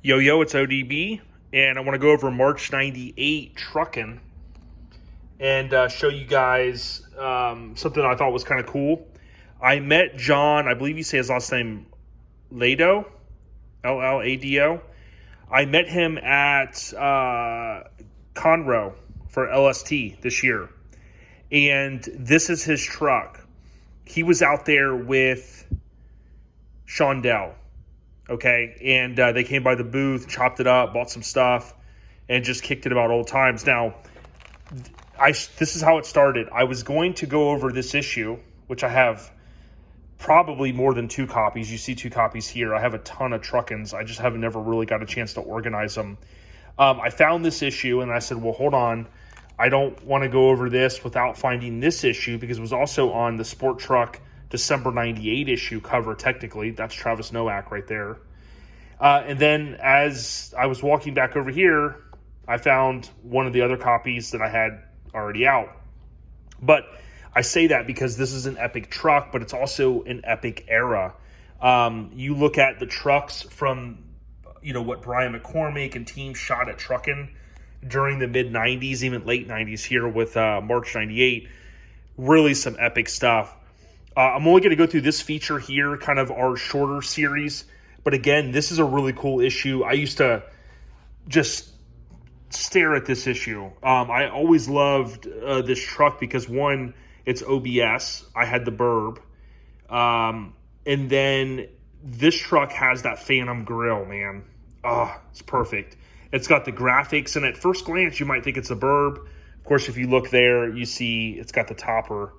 Yo, it's ODB, and I want to go over March 98 Truckin and show you guys something I thought was kind of cool. I met John, I believe you say his last name, Llado, L-L-A-D-O. I met him at Conroe for LST this year, and this is his truck. He was out there with Shondell. Okay, and they came by the booth, chopped it up, bought some stuff, and just kicked it about old times. Now, this is how it started. I was going to go over this issue, which I have probably more than 2 copies. You see 2 copies here. I have a ton of Truckins. I just haven't never really got a chance to organize them. I found this issue, and I said, well, hold on. I don't want to go over this without finding this issue, because it was also on the Sport Truck December 98 issue cover, technically. That's Travis Nowak right there. And then as I was walking back over here, I found one of the other copies that I had already out. But I say that because this is an epic truck, but it's also an epic era. You look at the trucks from, what Brian McCormick and team shot at Truckin during the mid-90s, even late 90s here with March 98. Really some epic stuff. I'm only going to go through this feature here, kind of our shorter series. But again, this is a really cool issue. I used to just stare at this issue. I always loved this truck because, one, it's OBS. I had the Burb. And then this truck has that Phantom grille, man. It's perfect. It's got the graphics, and at first glance, you might think it's a Burb. Of course, if you look there, you see it's got the topper.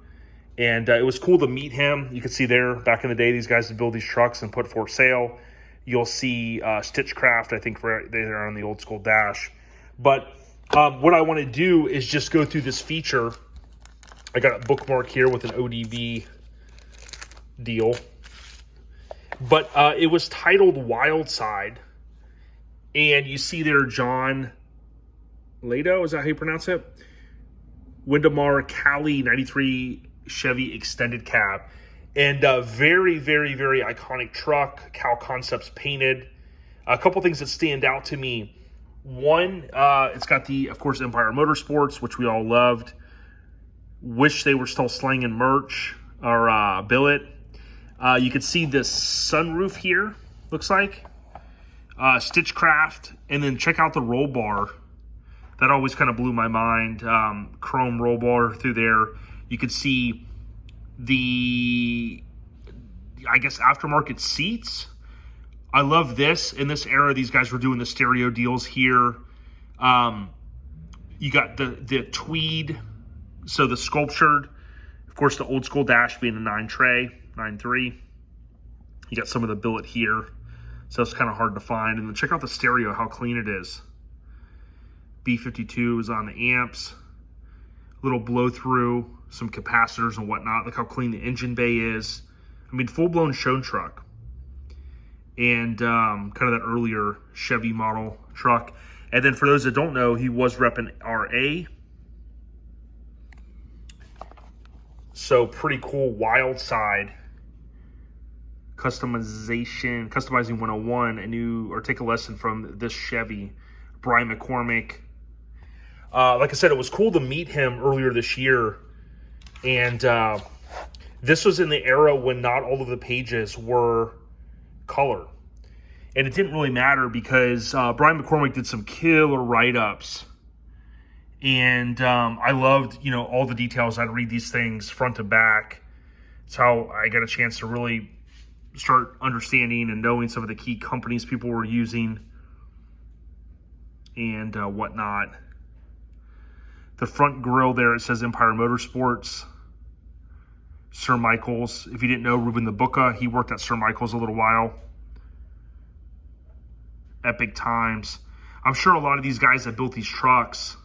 And it was cool to meet him. You can see there, back in the day, these guys would build these trucks and put for sale. You'll see Stitchcraft, I think, they're on the old school dash. But what I want to do is just go through this feature. I got a bookmark here with an ODB deal. But it was titled Wild Side. And you see there John Llado, is that how you pronounce it? Windamar Cali 93 Chevy extended cab. And very, very, very iconic truck. Kal Koncepts painted. A couple things that stand out to me. One, it's got the, of course, Empire Motorsports, which we all loved. Wish they were still slanging merch or billet. You can see this sunroof here, looks like. Stitchcraft. And then check out the roll bar. That always kind of blew my mind. Chrome roll bar through there. You could see the, I guess, aftermarket seats. I love this. In this era, these guys were doing the stereo deals here. You got the tweed, so the sculptured. Of course, the old school dash being a 9.3. You got some of the billet here, so it's kind of hard to find. And then check out the stereo, how clean it is. B52 is on the amps. Little blow through, some capacitors and whatnot. Look how clean the engine bay is. I mean, full-blown show truck. And kind of that earlier Chevy model truck. And then for those that don't know, he was repping RA. So pretty cool. Wild Side. Customizing 101. Or take a lesson from this Chevy. Brian McCormick. Like I said, it was cool to meet him earlier this year. And this was in the era when not all of the pages were color. And it didn't really matter because Brian McCormick did some killer write-ups. And I loved, all the details. I'd read these things front to back. It's how I got a chance to really start understanding and knowing some of the key companies people were using and whatnot. The front grille there, it says Empire Motorsports. Sir Michael's. If you didn't know, Ruben the Booka, he worked at Sir Michael's a little while. Epic times. I'm sure a lot of these guys that built these trucks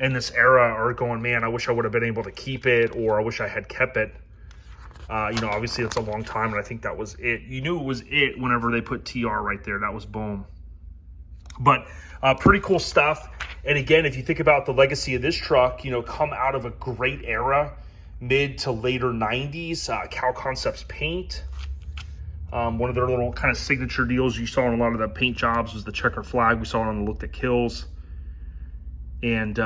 in this era are going, man, I wish I would have been able to keep it, or I wish I had kept it. Obviously that's a long time, and I think that was it. You knew it was it whenever they put TR right there. That was boom. But pretty cool stuff. And again, if you think about the legacy of this truck, come out of a great era, mid to later 90s, Kal Koncepts paint. One of their little kind of signature deals you saw in a lot of the paint jobs was the checker flag. We saw it on the Look That Kills. And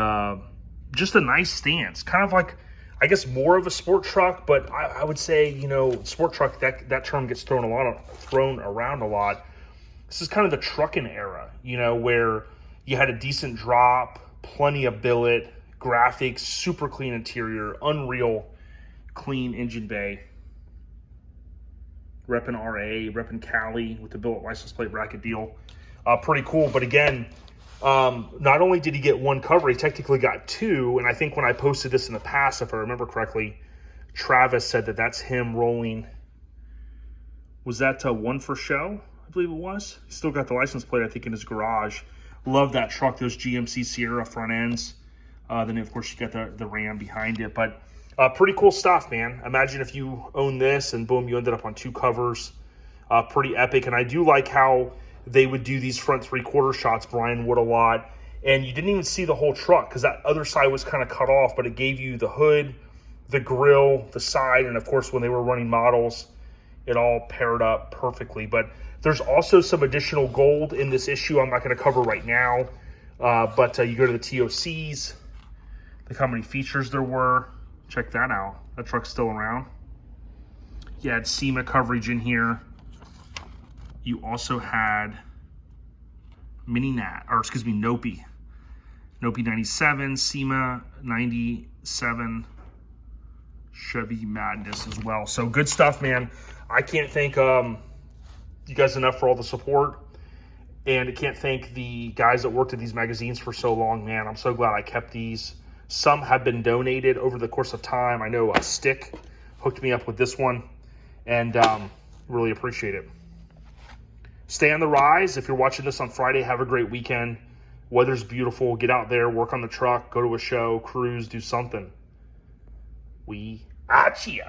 just a nice stance. Kind of like, I guess, more of a sport truck, but I would say, you know, sport truck, that term gets thrown around a lot. This is kind of the trucking era, you know, where you had a decent drop, plenty of billet, graphics, super clean interior, unreal clean engine bay. Reppin' RA, reppin' Cali with the billet license plate bracket deal. Pretty cool, but again, not only did he get one cover, he technically got two, and I think when I posted this in the past, if I remember correctly, Travis said that that's him rolling. Was that one for show? I believe it was. He still got the license plate, I think, in his garage. Love that truck, those GMC Sierra front ends. Then, of course, you got the Ram behind it, but pretty cool stuff, man. Imagine if you own this and boom, you ended up on two covers. Pretty epic, and I do like how they would do these front three-quarter shots, Brian would a lot, and you didn't even see the whole truck because that other side was kind of cut off, but it gave you the hood, the grill, the side, and of course when they were running models, it all paired up perfectly. But there's also some additional gold in this issue I'm not going to cover right now, but you go to the TOCs, look how many features there were. Check that out. That truck's still around. You had SEMA coverage in here. You also had Nopi. Nopi 97, SEMA 97, Chevy Madness as well. So good stuff, man. I can't thank you guys enough for all the support. And I can't thank the guys that worked at these magazines for so long, man. I'm so glad I kept these. Some have been donated over the course of time. I know Stick hooked me up with this one, and really appreciate it. Stay on the rise. If you're watching this on Friday, have a great weekend. Weather's beautiful. Get out there, work on the truck, go to a show, cruise, do something. We out ya.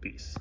Peace.